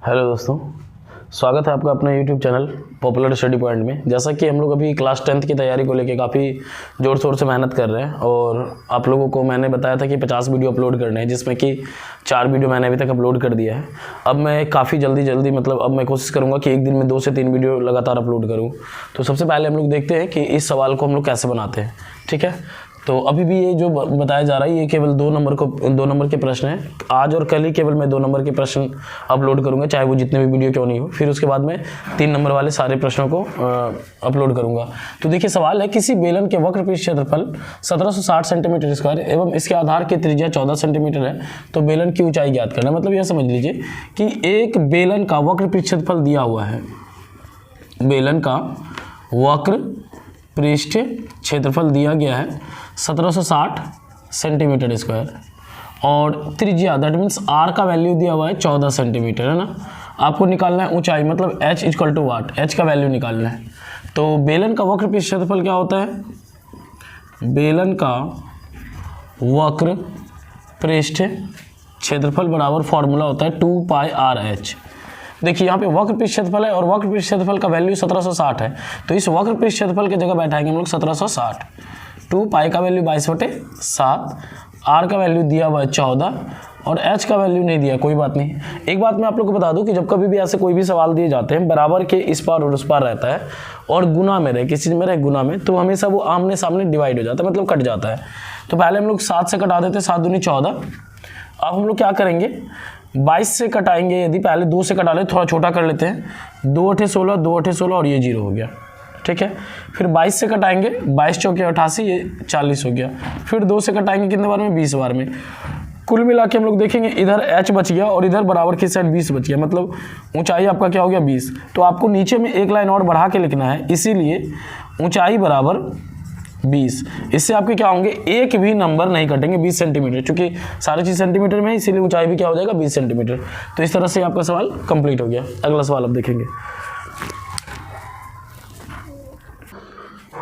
Hello दोस्तों, स्वागत है आपका अपने YouTube channel popular study point में। जैसा कि हम लोग अभी क्लास 10th की तैयारी को लेके काफ़ी ज़ोर शोर से मेहनत कर रहे हैं और आप लोगों को मैंने बताया था कि 50 वीडियो अपलोड करने हैं, जिसमें कि 4 वीडियो मैंने अभी तक अपलोड कर दिया है। अब मैं काफ़ी जल्दी मतलब अब मैं कोशिश करूँगा कि एक दिन में 2 से 3 वीडियो लगातार अपलोड करूँ। तो सबसे पहले हम लोग देखते हैं कि इस सवाल को हम लोग कैसे बनाते हैं। ठीक है, तो अभी भी ये जो बताया जा रहा है ये केवल 2 नंबर के प्रश्न हैं। आज और कल ही केवल मैं 2 नंबर के प्रश्न अपलोड करूंगा, चाहे वो जितने भी वीडियो क्यों नहीं हो। फिर उसके बाद मैं 3 नंबर वाले सारे प्रश्नों को अपलोड करूंगा। तो देखिए, सवाल है किसी बेलन के वक्र पृष्ठ क्षेत्रफल 1760 सेंटीमीटर स्क्वायर एवं इसके आधार की त्रिज्या 14 सेंटीमीटर है, तो बेलन की ऊंचाई ज्ञात करना। मतलब यह समझ लीजिए कि एक बेलन का वक्र पृष्ठ क्षेत्रफल दिया हुआ है, बेलन का वक्र पृष्ठ क्षेत्रफल दिया गया है 1760 सेंटीमीटर स्क्वायर और त्रिज्या दैट मीन्स आर का वैल्यू दिया हुआ है 14 सेंटीमीटर, है ना। आपको निकालना है ऊंचाई, मतलब h equal to what, h का वैल्यू निकालना है। तो बेलन का वक्र पृष्ठ क्षेत्रफल क्या होता है? बेलन का वक्र पृष्ठ क्षेत्रफल बराबर फॉर्मूला होता है 2πr/h। देखिए यहाँ पे वक्र पृष्ठ क्षेत्रफल है और वक्र पृष्ठ क्षेत्रफल का वैल्यू 1760 है, तो इस वक्र पृष्ठ क्षेत्रफल की जगह बैठाएंगे हम लोग 1760। 2π का वैल्यू 22/7, r का वैल्यू दिया हुआ है 14 और h का वैल्यू नहीं दिया, कोई बात नहीं। एक बात मैं आप लोग को बता दूं कि जब कभी भी ऐसे कोई भी सवाल दिए जाते हैं बराबर के इस पार और उस पार रहता है और गुना में रहे, किसी में रहे गुना में, तो हमेशा वो आमने सामने डिवाइड हो जाता है, मतलब कट जाता है। तो पहले हम लोग 7 से कटा देते हैं, 7 दूनी 14। अब हम लोग क्या करेंगे, 22 से कटाएंगे। यदि पहले 2 से कटा ले, थोड़ा छोटा कर लेते हैं, 2 8 16, 2 8 16 और ये 0 हो गया। ठीक है, फिर 22 से कटाएंगे, 22 चौके 88, ये 40 हो गया। फिर 2 से कटाएंगे कितने बार में? 20 बार में। कुल मिला के हम लोग देखेंगे इधर h बच गया और इधर बराबर की साइड 20 बच गया, मतलब ऊंचाई आपका क्या हो गया? 20। तो आपको नीचे में एक लाइन और बढ़ा के लिखना है, इसीलिए ऊंचाई बराबर 20। इससे आपके क्या होंगे, एक भी नंबर नहीं कटेंगे 20 सेंटीमीटर, क्योंकि सारी चीज़ सेंटीमीटर में है, इसीलिए ऊंचाई भी क्या हो जाएगा? 20 सेंटीमीटर। तो इस तरह से आपका सवाल कंप्लीट हो गया। अगला सवाल अब देखेंगे।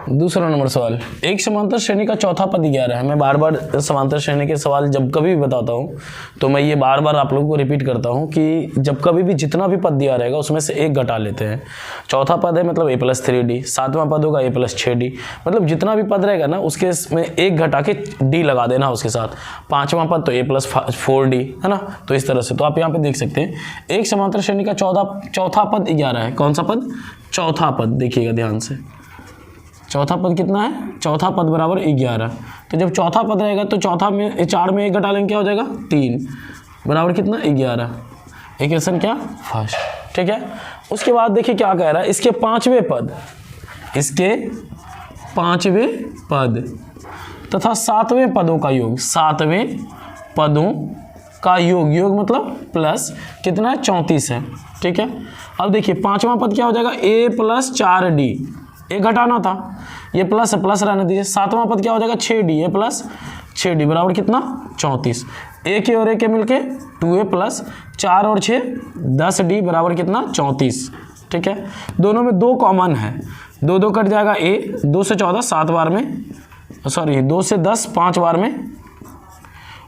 दूसरा नंबर सवाल, एक समांतर श्रेणी का चौथा पद 11 है। मैं बार बार समांतर श्रेणी के सवाल जब कभी भी बताता हूँ तो मैं ये बार बार आप लोगों को रिपीट करता हूँ कि जब कभी भी जितना भी पद दिया रहेगा उसमें से एक घटा लेते हैं। चौथा पद है मतलब a+3d, 7वां पद होगा a+6d, मतलब जितना भी पद रहेगा ना उसके में एक घटा के d लगा देना उसके साथ। 5वां पद तो a+4d, है ना। तो इस तरह से तो आप यहाँ पे देख सकते हैं एक समांतर श्रेणी का चौथा पद 11 है। कौन सा पद? चौथा पद। देखिएगा ध्यान से, चौथा पद कितना है? चौथा पद बराबर 11। तो जब चौथा पद रहेगा तो चौथा में 4 में 1 घटा लेंगे, क्या हो जाएगा? 3 बराबर कितना? 11। इक्वेशन क्या? फर्स्ट। ठीक है, उसके बाद देखिए क्या कह रहा है, इसके 5वें पद, इसके 5वें पद तथा 7वें पदों का योग, 7वें पदों का योग मतलब प्लस कितना है? 34 है। ठीक है, अब देखिए 5वां पद क्या हो जाएगा? a+4d, एक घटाना था, ये प्लस है, प्लस रहने दीजिए। 7वां पद क्या हो जाएगा? 6d, a+6d बराबर कितना? 34। एक और एक मिलके 2a + 4 और 6 10d बराबर कितना? 34। ठीक है, दोनों में 2 कॉमन है, 2 2 कट जाएगा। a 2 से 14 7 बार में, सॉरी 2 से 10 5 बार में,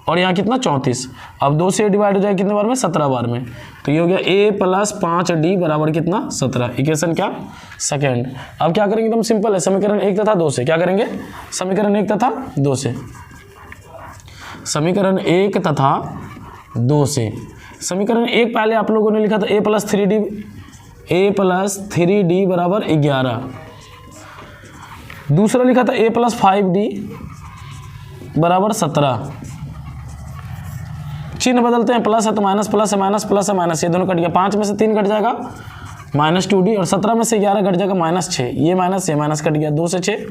और यहाँ कितना? 34। अब 2 से डिवाइड हो जाएगा कितने बार में? 17 बार में। तो ये हो गया a+5d बराबर कितना? 17। इक्वेशन क्या? सेकेंड। अब क्या करेंगे? एकदम सिंपल है, समीकरण 1 तथा 2 से क्या करेंगे? समीकरण 1 तथा 2 से, समीकरण 1 तथा 2 से। समीकरण 1 पहले आप लोगों ने लिखा था a+3d बराबर 11। दूसरा लिखा था a+5d बराबर 17। चिन्ह बदलते हैं, प्लस है तो माइनस, प्लस है माइनस, प्लस है माइनस, ये दोनों कट गया। 5 में से 3 कट जाएगा -2d और 17 में से 11 कट जाएगा -6। ये माइनस कट गया, 2 से 6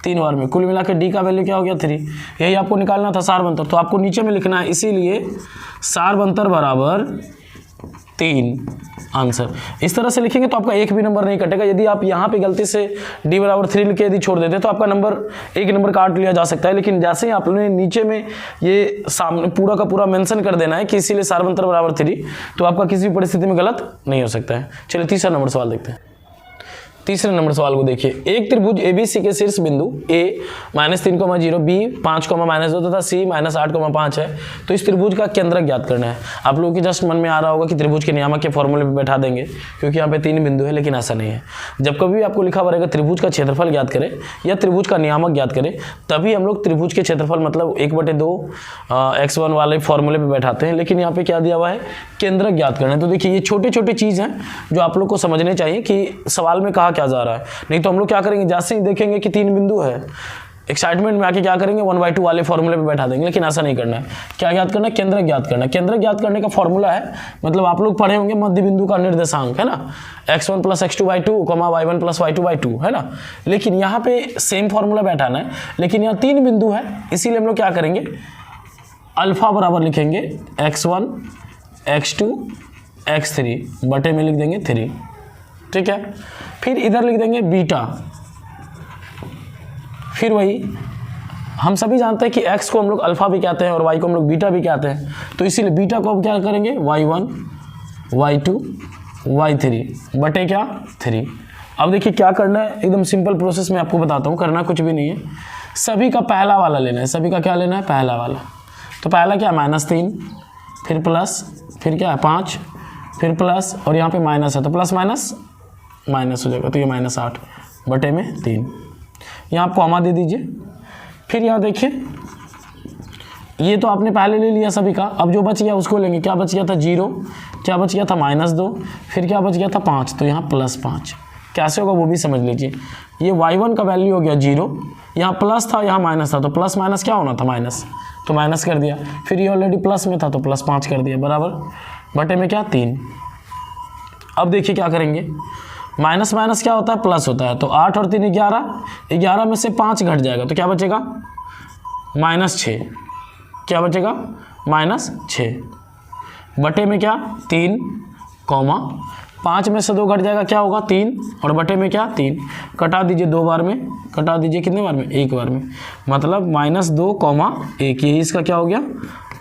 3 बार में। कुल मिला के d का वैल्यू क्या हो गया? 3। यही आपको निकालना था सारबंतर, तो आपको नीचे में लिखना है, इसीलिए सारबंतर बराबर 3 आंसर। इस तरह से लिखेंगे तो आपका एक भी नंबर नहीं कटेगा। यदि आप यहाँ पे गलती से d बराबर 3 लिख के यदि छोड़ देते तो आपका नंबर एक नंबर काट लिया जा सकता है, लेकिन जैसे ही आपने नीचे में ये सामने पूरा का पूरा मेंशन कर देना है कि इसीलिए सारबंतर बराबर 3, तो आपका किसी भी परिस्थिति में गलत नहीं हो सकता है। चलिए तीसरा नंबर सवाल देखते हैं। तीसरे नंबर सवाल को देखिए, एक त्रिभुज ABC के शीर्ष बिंदु A -3,0, B 5,-2 तथा C -8,5 है। तो इस त्रिभुज का केंद्रक ज्ञात करना है। आप लोगों के जस्ट मन में आ रहा होगा कि त्रिभुज के नियामक के फॉर्मूले पे बैठा देंगे, क्योंकि यहाँ पे 3 बिंदु है, लेकिन ऐसा नहीं है। जब कभी भी आपको लिखा हुआ रहेगा त्रिभुज का क्षेत्रफल ज्ञात करें या त्रिभुज का नियामक ज्ञात करें, तभी हम लोग त्रिभुज के क्षेत्रफल मतलब 1/2 x1 वाले फॉर्मूले पे बैठाते हैं। लेकिन यहाँ पे क्या दिया हुआ है, केंद्रक ज्ञात करना है। तो देखिए ये छोटे छोटे चीज़ हैं जो आप लोग को समझने चाहिए कि सवाल में कहा क्या जा रहा है। नहीं तो हम लोग क्या करेंगे, जैसे ही देखेंगे कि 3 बिंदु है, एक्साइटमेंट में आके क्या करेंगे 1/2 वाले फॉर्मूले पे बैठा देंगे। लेकिन ऐसा नहीं करना है। क्या ज्ञात करना है, केंद्रक ज्ञात करना है। केंद्रक ज्ञात करने का फॉर्मूला है, मतलब आप लोग पढ़े होंगे मध्य बिंदु का निर्देशांक, है ना, x1 + x2/2, y1 + y2/2, है ना। लेकिन यहाँ पे सेम फॉर्मूला बैठाना है, लेकिन यहाँ 3 बिंदु है, इसीलिए हम लोग क्या करेंगे, अल्फा बराबर लिखेंगे x1 x2 x3 बटे में लिख देंगे 3, ठीक है। फिर इधर लिख देंगे बीटा। फिर वही हम सभी जानते हैं कि x को हम लोग अल्फा भी कहते हैं और y को हम लोग बीटा भी कहते हैं। तो इसीलिए बीटा को अब क्या करेंगे, y1 y2 y3 बटे क्या 3। अब देखिए क्या करना है, एकदम सिंपल प्रोसेस में आपको बताता हूँ, करना कुछ भी नहीं है। सभी का पहला वाला लेना है। सभी का क्या लेना है, पहला वाला। तो पहला क्या है, -3, फिर प्लस, फिर क्या है 5, फिर प्लस, और यहाँ पे माइनस है तो प्लस माइनस माइनस हो जाएगा। तो ये -8 बटे में 3। यहाँ आप कॉमा दे दीजिए। फिर यहाँ देखिए, ये तो आपने पहले ले लिया सभी का। अब जो बच गया उसको लेंगे। क्या बच गया था, 0, क्या बच गया था -2, फिर क्या बच गया था 5, तो यहाँ +5। कैसे होगा वो भी समझ लीजिए। ये y1 का वैल्यू हो गया 0, यहाँ प्लस था यहाँ माइनस था, तो प्लस माइनस क्या होना था, माइनस, तो माइनस कर दिया। फिर ये ऑलरेडी प्लस में था तो +5 कर दिया, बराबर बटे में क्या 3। अब देखिए क्या करेंगे, माइनस माइनस क्या होता है, प्लस होता है। तो 8 और 3 11, 11 में से 5 घट जाएगा तो क्या बचेगा, -6। क्या बचेगा, -6 बटे में क्या 3, 5 में से 2 घट जाएगा, क्या होगा 3, और बटे में क्या 3। कटा दीजिए 2 बार में, कटा दीजिए कितने बार में, 1 बार में, मतलब -2, 1। यही इसका क्या हो गया,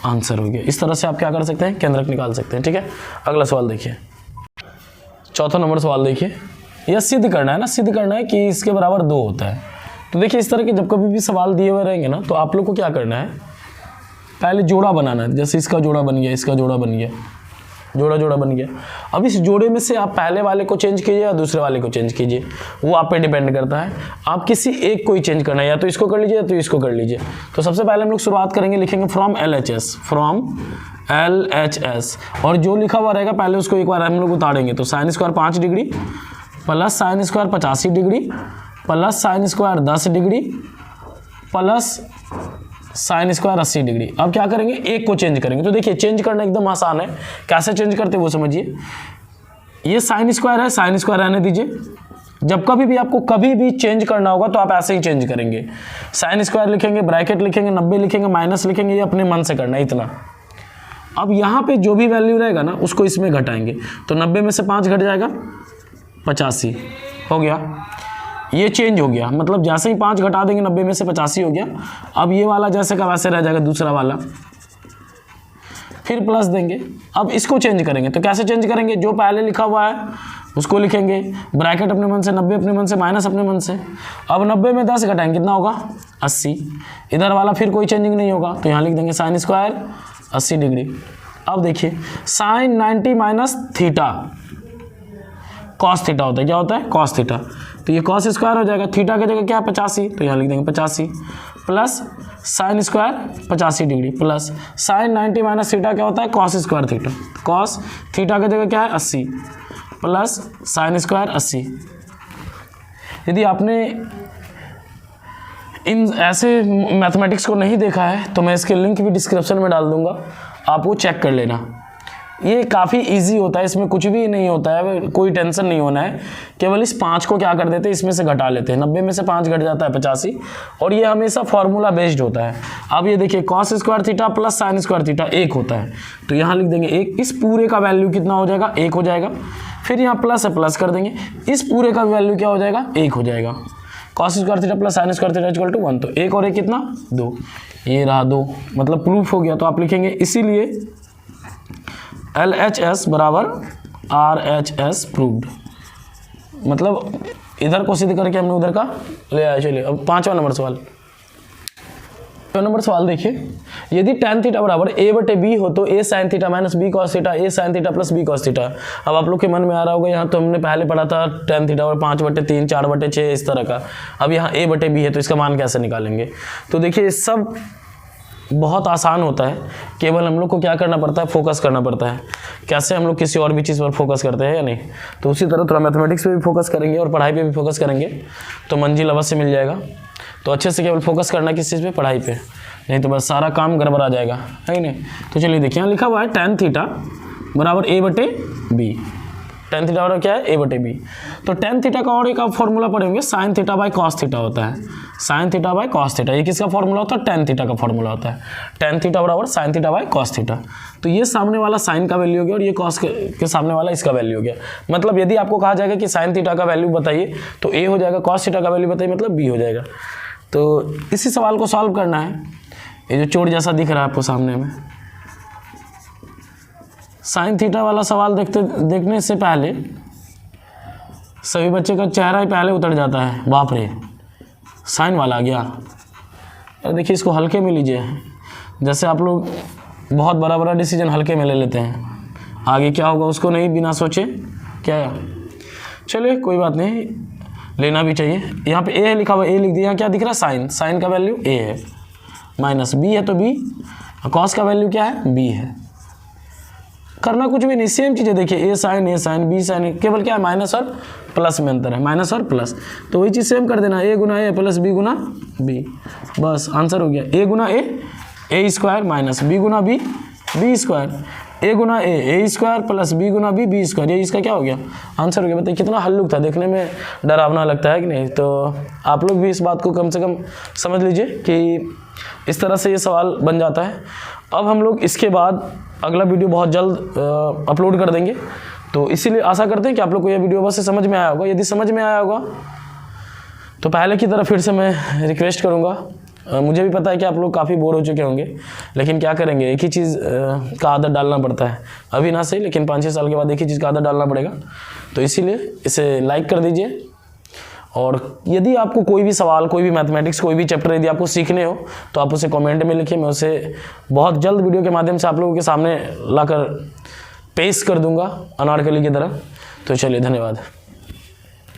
आंसर हो गया। इस तरह से आप क्या कर सकते हैं, केंद्रक निकाल सकते हैं, ठीक है। अगला सवाल देखिए, चौथा नंबर सवाल देखिए। यह सिद्ध करना है ना, सिद्ध करना है कि इसके बराबर 2 होता है। तो देखिए इस तरह के जब कभी भी सवाल दिए हुए रहेंगे ना, तो आप लोग को क्या करना है, पहले जोड़ा बनाना है। जैसे इसका जोड़ा बन गया, इसका जोड़ा बन गया, जोड़ा बन गया। अब इस जोड़े में से आप पहले वाले को चेंज कीजिए या दूसरे वाले को चेंज कीजिए, वो आप पे डिपेंड करता है। आप किसी एक को ही चेंज करना है, या तो इसको कर लीजिए या तो इसको कर लीजिए। तो सबसे पहले हम लोग शुरुआत करेंगे, लिखेंगे फ्रॉम LHS, और जो लिखा हुआ रहेगा पहले उसको एक बार हम लोग उतारेंगे। तो sin square 5 degree plus sin square 85 degree plus sin square 10 degree plus sin square 80 degree. अब क्या करेंगे, एक को चेंज करेंगे। तो देखिए चेंज करना एकदम आसान है, कैसे चेंज करते वो समझिए। ये sin स्क्वायर है, sin स्क्वायर रहने दीजिए। जब कभी भी आपको कभी भी चेंज करना होगा तो आप ऐसे ही चेंज करेंगे। sin स्क्वायर लिखेंगे, ब्रैकेट लिखेंगे, 90 लिखेंगे, माइनस लिखेंगे, ये अपने मन से करना है इतना। अब यहाँ पे जो भी वैल्यू रहेगा ना उसको इसमें घटाएंगे। तो 90 में से 5 घट जाएगा, 85 हो गया। ये चेंज हो गया, मतलब जैसे ही 5 घटा देंगे 90 में से 85 हो गया। अब ये वाला जैसे का वैसे रह जाएगा, दूसरा वाला, फिर प्लस देंगे। अब इसको चेंज करेंगे। तो कैसे चेंज करेंगे, जो पहले लिखा हुआ है उसको लिखेंगे, ब्रैकेट अपने मन से, 90 अपने मन से, माइनस अपने मन से। अब 90 में 10 घटाएंगे, कितना होगा 80। इधर वाला फिर कोई चेंजिंग नहीं होगा, तो यहाँ लिख देंगे sin स्क्वायर 80 डिग्री। अब देखिए sin 90 minus theta, cos theta होता है, क्या होता है, कॉस थीटा। तो ये कॉस स्क्वायर हो जाएगा, थीटा की जगह क्या है 85, तो यहाँ लिख देंगे 85 plus sin square 85 degree plus sin 90 minus theta क्या होता है, cos square theta. Cos theta की जगह क्या है 80 प्लस sin स्क्वायर 80। यदि आपने इन ऐसे मैथमेटिक्स को नहीं देखा है तो मैं इसके लिंक भी डिस्क्रिप्शन में डाल दूंगा, आप वो चेक कर लेना। ये काफ़ी इजी होता है, इसमें कुछ भी नहीं होता है, कोई टेंशन नहीं होना है। केवल इस 5 को क्या कर देते हैं, इसमें से घटा लेते हैं। 90 में से 5 घट जाता है 85, और ये हमेशा फॉर्मूला बेस्ड होता है। अब ये देखिए cos square theta plus sine square theta 1 होता है, तो यहाँ लिख देंगे 1। इस पूरे का वैल्यू कितना हो जाएगा, 1 हो जाएगा। फिर यहाँ प्लस है, प्लस कर देंगे, इस पूरे का वैल्यू क्या हो जाएगा, 1 हो जाएगा। Cos square theta plus sine square theta equal to 1, तो 1 और 1 कितना 2, ये रहा 2, मतलब प्रूफ हो गया। तो आप लिखेंगे इसीलिए LHS बराबर RHS प्रूव्ड, मतलब इधर को सिद्ध करके हमने उधर का ले आया। चलिए अब 5वां नंबर सवाल। 5वां नंबर सवाल देखिए, यदि tan थीटा बराबर a/b हो तो a sin theta minus b cos theta a sin theta plus b cos theta. अब आप लोग के मन में आ रहा होगा यहाँ तो हमने पहले पढ़ा था tan थीटा और 5/3 4/6 इस तरह का, अब यहाँ a/b है तो इसका मान कैसे निकालेंगे। तो देखिए सब बहुत आसान होता है, केवल हम लोग को क्या करना पड़ता है, फोकस करना पड़ता है। कैसे हम लोग किसी और भी चीज़ पर फोकस करते हैं या नहीं, तो उसी तरह थोड़ा मैथमेटिक्स पे भी फोकस करेंगे और पढ़ाई पे भी फोकस करेंगे तो मंजिल अवश्य मिल जाएगा। तो अच्छे से केवल फोकस करना है किस चीज़ पे, पढ़ाई पे, नहीं तो बस सारा काम गड़बड़ा जाएगा, है ही नहीं। तो चलिए देखिए यहाँ लिखा हुआ है tan थीटा बराबर a/b। tan थीटा बराबर क्या है, a/b। तो tan थीटा का और एक आप फॉर्मूला पढ़ेंगे, sin theta by cos theta होता है, sin theta by cos theta. ये किसका फॉर्मूला होता है, tan थीटा का फॉर्मूला होता है। tan थीटा बराबर sin theta by cos theta. तो ये सामने वाला sin का वैल्यू हो गया और ये cos के सामने वाला इसका वैल्यू हो गया। मतलब यदि आपको कहा जाएगा कि sin थीटा का वैल्यू बताइए तो a हो जाएगा, cos थीटा का वैल्यू बताइए मतलब b हो जाएगा। तो इसी सवाल को सॉल्व करना है। ये जो चोट जैसा दिख रहा है आपको सामने में, साइन थीटा वाला सवाल देखने से पहले सभी बच्चे का चेहरा ही पहले उतर जाता है, बाप रे साइन वाला आ गया। और देखिए इसको हल्के में लीजिए, जैसे आप लोग बहुत बड़ा बड़ा डिसीजन हल्के में ले लेते हैं, आगे क्या होगा उसको नहीं बिना सोचे क्या। चलिए कोई बात नहीं, लेना भी चाहिए। यहाँ पे ए है लिखा हुआ, ए लिख दिया। यहाँ क्या दिख रहा है, साइन, साइन का वैल्यू ए है, माइनस बी है तो बी, कॉस का वैल्यू क्या है, बी है। करना कुछ भी नहीं, सेम चीज़ें देखिए, ए साइन बी साइन, केवल क्या है माइनस और प्लस में अंतर है, माइनस और प्लस। तो वही चीज़ सेम कर देना, ए गुना ए प्लस बी गुना बी, बस आंसर हो गया। ए गुना ए स्क्वायर माइनस बी गुना बी स्क्वायर, ए गुना ए स्क्वायर प्लस बी गुना बी स्क्वायर, ये इसका क्या हो गया, आंसर हो गया। बताइए कितना हल्लुक था, देखने में डरावना लगता है कि नहीं। तो आप लोग भी इस बात को कम से कम समझ लीजिए कि इस तरह से ये सवाल बन जाता है। अब हम लोग इसके बाद अगला वीडियो बहुत जल्द अपलोड कर देंगे, तो इसीलिए आशा करते हैं कि आप लोग को यह वीडियो बस से समझ में आया होगा। यदि समझ में आया होगा तो पहले की तरह फिर से मैं रिक्वेस्ट करूँगा। मुझे भी पता है कि आप लोग काफ़ी बोर हो चुके होंगे, लेकिन क्या करेंगे, एक ही चीज़ का आदत डालना पड़ता है। अभी ना सही, लेकिन 5-6 साल के बाद एक ही चीज़ का आदत डालना पड़ेगा। तो इसीलिए इसे लाइक कर दीजिए। और यदि आपको कोई भी सवाल, कोई भी मैथमेटिक्स, कोई भी चैप्टर यदि आपको सीखने हो तो आप उसे कमेंट में लिखिए, मैं उसे बहुत जल्द वीडियो के माध्यम से आप लोगों के सामने लाकर पेश कर दूंगा अनारकली की तरह। तो चलिए धन्यवाद।